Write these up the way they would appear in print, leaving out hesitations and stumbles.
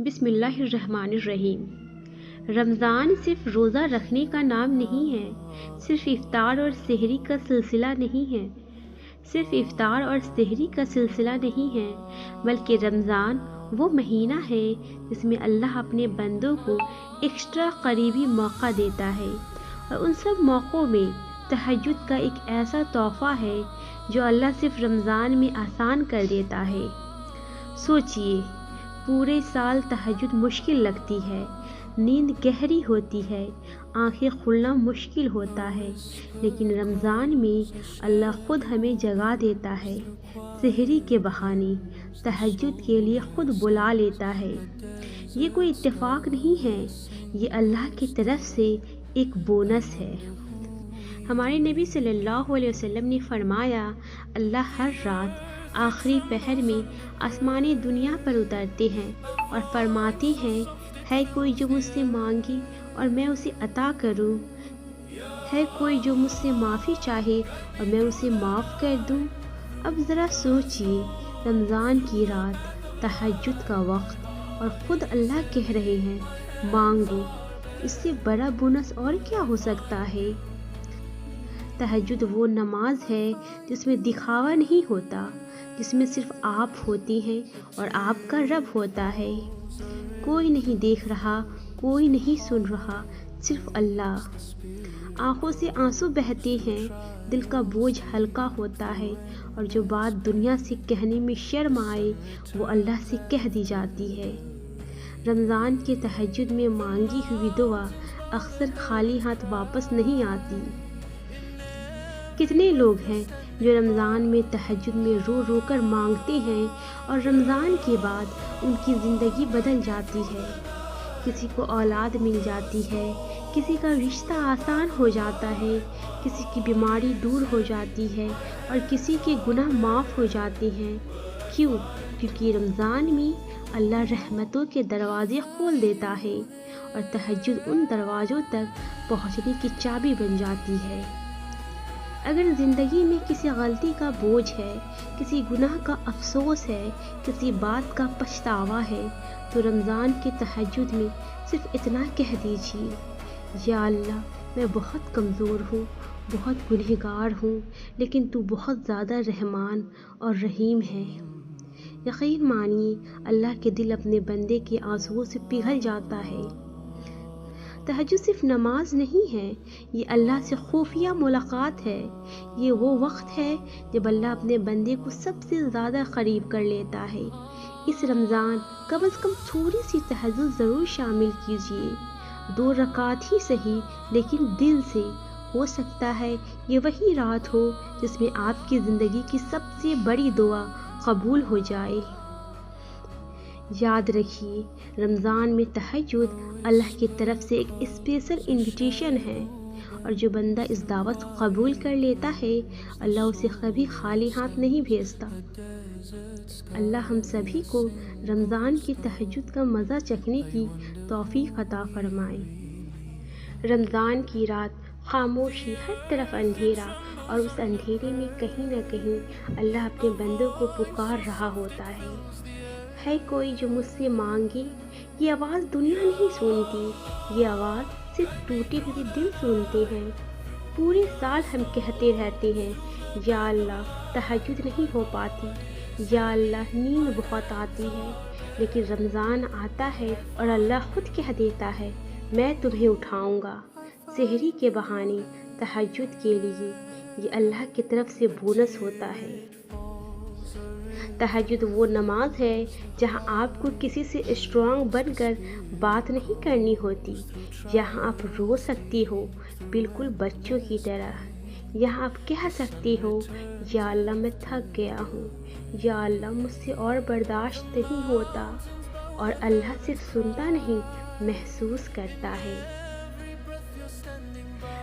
بسم اللہ الرحمن الرحیم۔ رمضان صرف روزہ رکھنے کا نام نہیں ہے، صرف افطار اور سحری کا سلسلہ نہیں ہے، بلکہ رمضان وہ مہینہ ہے جس میں اللہ اپنے بندوں کو ایکسٹرا قریبی موقع دیتا ہے، اور ان سب موقعوں میں تہجد کا ایک ایسا تحفہ ہے جو اللہ صرف رمضان میں آسان کر دیتا ہے۔ سوچئے، پورے سال تہجد مشکل لگتی ہے، نیند گہری ہوتی ہے، آنکھیں کھلنا مشکل ہوتا ہے، لیکن رمضان میں اللہ خود ہمیں جگا دیتا ہے، سحری کے بہانے تہجد کے لیے خود بلا لیتا ہے۔ یہ کوئی اتفاق نہیں ہے، یہ اللہ کی طرف سے ایک بونس ہے۔ ہمارے نبی صلی اللہ علیہ وسلم نے فرمایا، اللہ ہر رات آخری پہر میں آسمانی دنیا پر اترتے ہیں اور فرماتے ہیں، ہے کوئی جو مجھ سے مانگے اور میں اسے عطا کروں، ہے کوئی جو مجھ سے معافی چاہے اور میں اسے معاف کر دوں۔ اب ذرا سوچئے، رمضان کی رات، تہجد کا وقت، اور خود اللہ کہہ رہے ہیں مانگو، اس سے بڑا بونس اور کیا ہو سکتا ہے؟ تہجد وہ نماز ہے جس میں دکھاوا نہیں ہوتا، جس میں صرف آپ ہوتی ہیں اور آپ کا رب ہوتا ہے۔ کوئی نہیں دیکھ رہا، کوئی نہیں سن رہا، صرف اللہ۔ آنکھوں سے آنسو بہتے ہیں، دل کا بوجھ ہلکا ہوتا ہے، اور جو بات دنیا سے کہنے میں شرم آئے وہ اللہ سے کہہ دی جاتی ہے۔ رمضان کے تہجد میں مانگی ہوئی دعا اکثر خالی ہاتھ واپس نہیں آتی۔ کتنے لوگ ہیں جو رمضان میں تہجد میں رو رو کر مانگتے ہیں اور رمضان کے بعد ان کی زندگی بدل جاتی ہے۔ کسی کو اولاد مل جاتی ہے، کسی کا رشتہ آسان ہو جاتا ہے، کسی کی بیماری دور ہو جاتی ہے، اور کسی کے گناہ معاف ہو جاتے ہیں۔ کیوں؟ کیونکہ رمضان میں اللہ رحمتوں کے دروازے کھول دیتا ہے، اور تہجد ان دروازوں تک پہنچنے کی چابی بن جاتی ہے۔ اگر زندگی میں کسی غلطی کا بوجھ ہے، کسی گناہ کا افسوس ہے، کسی بات کا پچھتاوا ہے، تو رمضان کے تہجد میں صرف اتنا کہہ دیجیے، یا اللہ، میں بہت کمزور ہوں، بہت گنہگار ہوں، لیکن تو بہت زیادہ رحمان اور رحیم ہے۔ یقین مانیے، اللہ کے دل اپنے بندے کے آنسوؤں سے پگھل جاتا ہے۔ تہجد صرف نماز نہیں ہے، یہ اللہ سے خفیہ ملاقات ہے۔ یہ وہ وقت ہے جب اللہ اپنے بندے کو سب سے زیادہ قریب کر لیتا ہے۔ اس رمضان کم از کم تھوڑی سی تہجد ضرور شامل کیجیے، 2 رکعت ہی صحیح، لیکن دل سے۔ ہو سکتا ہے یہ وہی رات ہو جس میں آپ کی زندگی کی سب سے بڑی دعا قبول ہو جائے۔ یاد رکھیے، رمضان میں تہجد اللہ کی طرف سے ایک اسپیشل انویٹیشن ہے، اور جو بندہ اس دعوت کو قبول کر لیتا ہے، اللہ اسے کبھی خالی ہاتھ نہیں بھیجتا۔ اللہ ہم سبھی کو رمضان کی تہجد کا مزہ چکھنے کی توفیق عطا فرمائے۔ رمضان کی رات، خاموشی، ہر طرف اندھیرا، اور اس اندھیرے میں کہیں نہ کہیں اللہ اپنے بندوں کو پکار رہا ہوتا ہے کوئی جو مجھ سے مانگے۔ یہ آواز دنیا نہیں سنتی، یہ آواز صرف ٹوٹے ہوئے دل سنتے ہیں۔ پورے سال ہم کہتے رہتے ہیں، یا اللہ، تہجد نہیں ہو پاتی، یا اللہ، نیند بہت آتی ہے، لیکن رمضان آتا ہے اور اللہ خود کہہ دیتا ہے، میں تمہیں اٹھاؤں گا۔ سحری کے بہانے تہجد کے لیے یہ اللہ کی طرف سے بونس ہوتا ہے۔ تہجد وہ نماز ہے جہاں آپ کو کسی سے اسٹرانگ بن کر بات نہیں کرنی ہوتی، یہاں آپ رو سکتی ہو بالکل بچوں کی طرح۔ یہاں آپ کہہ سکتی ہو، یا اللہ، میں تھک گیا ہوں، یا اللہ، مجھ سے اور برداشت نہیں ہوتا، اور اللہ صرف سنتا نہیں، محسوس کرتا ہے۔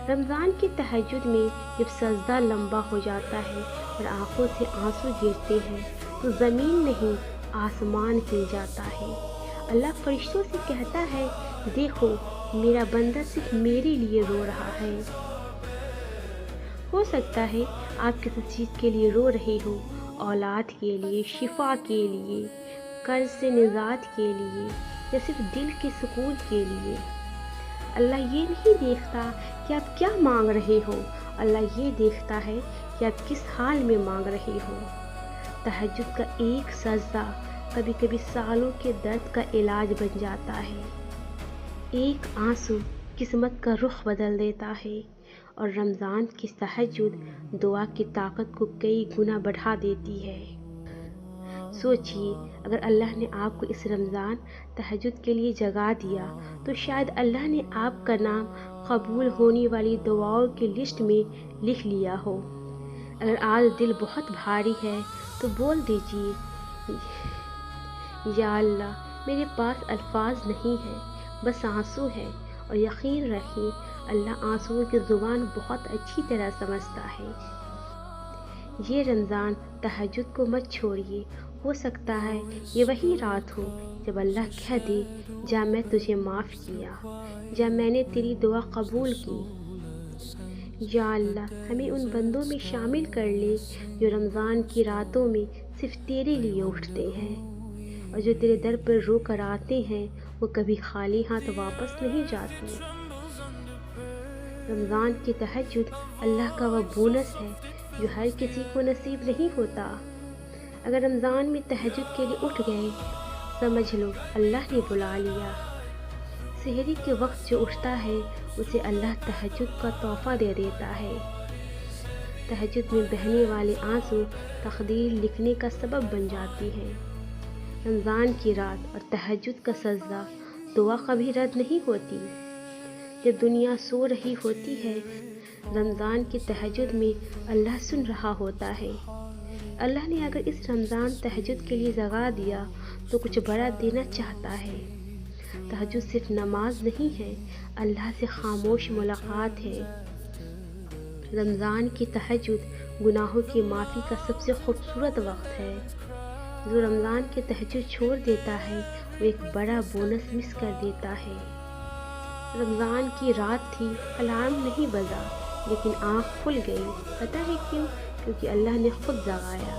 رمضان کی تہجد میں جب سجدہ لمبا ہو جاتا ہے اور آنکھوں سے آنسو گرتے ہیں تو زمین نہیں، آسمان ہل جاتا ہے۔ اللہ فرشتوں سے کہتا ہے، دیکھو، میرا بندہ صرف میرے لیے رو رہا ہے۔ ہو سکتا ہے آپ کسی چیز کے لیے رو رہے ہو، اولاد کے لیے، شفا کے لیے، قرض سے نجات کے لیے یا صرف دل کے سکون کے لیے؟ اللہ یہ نہیں دیکھتا کہ آپ کیا مانگ رہے ہو، اللہ یہ دیکھتا ہے کہ آپ کس حال میں مانگ رہے ہو۔ تہجد کا ایک سجدہ کبھی کبھی سالوں کے درد کا علاج بن جاتا ہے۔ ایک آنسو قسمت کا رخ بدل دیتا ہے، اور رمضان کی تہجد دعا کی طاقت کو کئی گنا بڑھا دیتی ہے۔ سوچئے، اگر اللہ نے آپ کو اس رمضان تہجد کے لیے جگا دیا تو شاید اللہ نے آپ کا نام قبول ہونے والی دعاؤں کی لسٹ میں لکھ لیا ہو۔ اگر آج دل بہت بھاری ہے تو بول دیجئے، یا اللہ، میرے پاس الفاظ نہیں ہیں، بس آنسو ہے، اور یقین رکھیں اللہ آنسوؤں کی زبان بہت اچھی طرح سمجھتا ہے۔ یہ رمضان تہجد کو مت چھوڑیے، ہو سکتا ہے یہ وہی رات ہو جب اللہ کہہ دے، جا میں تجھے معاف کیا، جا میں نے تیری دعا قبول کی۔ یا اللہ، ہمیں ان بندوں میں شامل کر لے جو رمضان کی راتوں میں صرف تیرے لیے اٹھتے ہیں، اور جو تیرے در پر رو کر آتے ہیں وہ کبھی خالی ہاتھ واپس نہیں جاتے۔ رمضان کی تہجد اللہ کا وہ بونس ہے جو ہر کسی کو نصیب نہیں ہوتا۔ اگر رمضان میں تہجد کے لیے اٹھ گئے، سمجھ لو اللہ نے بلا لیا۔ سحری کے وقت جو اٹھتا ہے اسے اللہ تہجد کا تحفہ دے دیتا ہے۔ تہجد میں بہنے والے آنسو تقدیر لکھنے کا سبب بن جاتی ہیں۔ رمضان کی رات اور تہجد کا سجدہ دعا کبھی رد نہیں ہوتی۔ جب دنیا سو رہی ہوتی ہے، رمضان کی تہجد میں اللہ سن رہا ہوتا ہے۔ اللہ نے اگر اس رمضان تہجد کے لیے جگا دیا تو کچھ بڑا دینا چاہتا ہے۔ تہجد صرف نماز نہیں ہے، اللہ سے خاموش ملاقات ہے۔ رمضان کی تہجد گناہوں کی معافی کا سب سے خوبصورت وقت ہے۔ جو رمضان کی تہجد چھوڑ دیتا ہے وہ ایک بڑا بونس مس کر دیتا ہے۔ رمضان کی رات تھی، الارم نہیں بجا، لیکن آنکھ کھل گئی۔ پتہ ہے کیوں؟ کیونکہ اللہ نے خود جگایا۔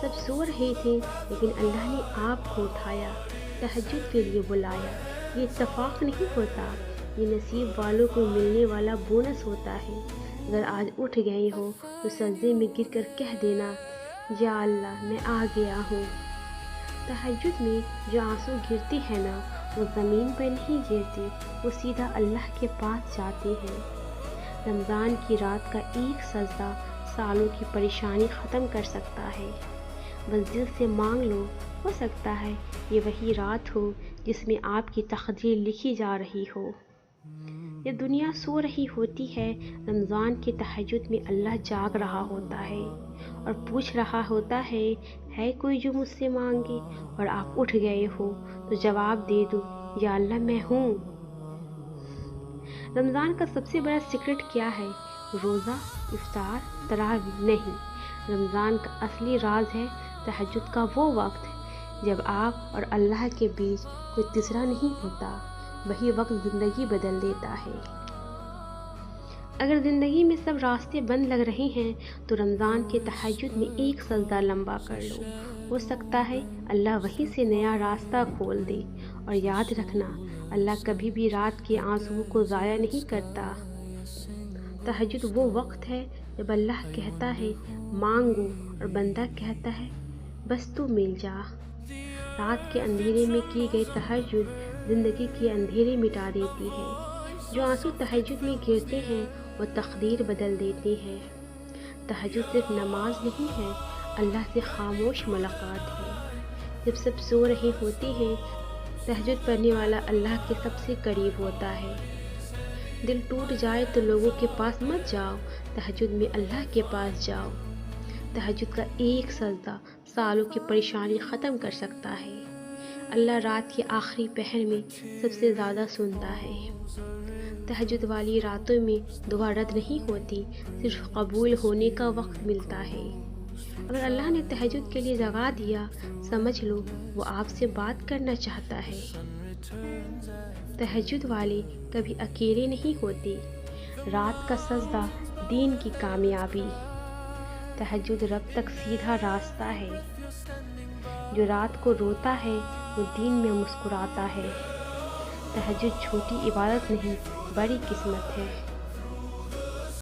سب سو رہے تھے لیکن اللہ نے آپ کو اٹھایا، تہجد کے لیے بلایا۔ یہ اتفاق نہیں ہوتا، یہ نصیب والوں کو ملنے والا بونس ہوتا ہے۔ اگر آج اٹھ گئے ہو تو سجدے میں گر کر کہہ دینا، یا اللہ، میں آ گیا ہوں۔ تہجد میں جو آنسو گرتے ہیں نا، وہ زمین پر نہیں گرتے، وہ سیدھا اللہ کے پاس جاتے ہیں۔ رمضان کی رات کا ایک سجدہ سالوں کی پریشانی ختم کر سکتا ہے۔ بس دل سے مانگ لو، ہو سکتا ہے یہ وہی رات ہو جس میں آپ کی تقدیر لکھی جا رہی ہو۔ جب دنیا سو رہی ہوتی ہے، رمضان کی تہجد میں اللہ جاگ رہا ہوتا ہے اور پوچھ رہا ہوتا ہے کوئی جو مجھ سے مانگے؟ اور آپ اٹھ گئے ہو تو جواب دے دو، یا اللہ، میں ہوں۔ رمضان کا سب سے بڑا سیکرٹ کیا ہے؟ روزہ، افطار، تراویح نہیں۔ رمضان کا اصلی راز ہے تہجد کا وہ وقت جب آپ اور اللہ کے بیچ کوئی تیسرا نہیں ہوتا۔ وہی وقت زندگی بدل دیتا ہے۔ اگر زندگی میں سب راستے بند لگ رہے ہیں تو رمضان کے تہجد میں ایک سجدہ لمبا کر لو، ہو سکتا ہے اللہ وہیں سے نیا راستہ کھول دے۔ اور یاد رکھنا، اللہ کبھی بھی رات کے آنسوؤں کو ضائع نہیں کرتا۔ تہجد وہ وقت ہے جب اللہ کہتا ہے مانگو، اور بندہ کہتا ہے بس تو مل جا۔ رات کے اندھیرے میں کی گئی تہجد زندگی کے اندھیرے مٹا دیتی ہے۔ جو آنسو تہجد میں گرتے ہیں وہ تقدیر بدل دیتے ہیں۔ تہجد صرف نماز نہیں ہے، اللہ سے خاموش ملاقات ہے۔ جب سب سو رہے ہوتے ہیں، تہجد پڑھنے والا اللہ کے سب سے قریب ہوتا ہے۔ دل ٹوٹ جائے تو لوگوں کے پاس مت جاؤ، تہجد میں اللہ کے پاس جاؤ۔ تہجد کا ایک سجدہ سالوں کی پریشانی ختم کر سکتا ہے۔ اللہ رات کے آخری پہر میں سب سے زیادہ سنتا ہے۔ تہجد والی راتوں میں دعا رد نہیں ہوتی، صرف قبول ہونے کا وقت ملتا ہے۔ اگر اللہ نے تہجد کے لیے جگا دیا، سمجھ لو وہ آپ سے بات کرنا چاہتا ہے۔ تہجد والے کبھی اکیلے نہیں ہوتے۔ رات کا سجدہ دین کی کامیابی۔ تہجد رب تک سیدھا راستہ ہے۔ جو رات کو روتا ہے وہ دن میں مسکراتا ہے۔ تہجد چھوٹی عبادت نہیں، بڑی قسمت ہے۔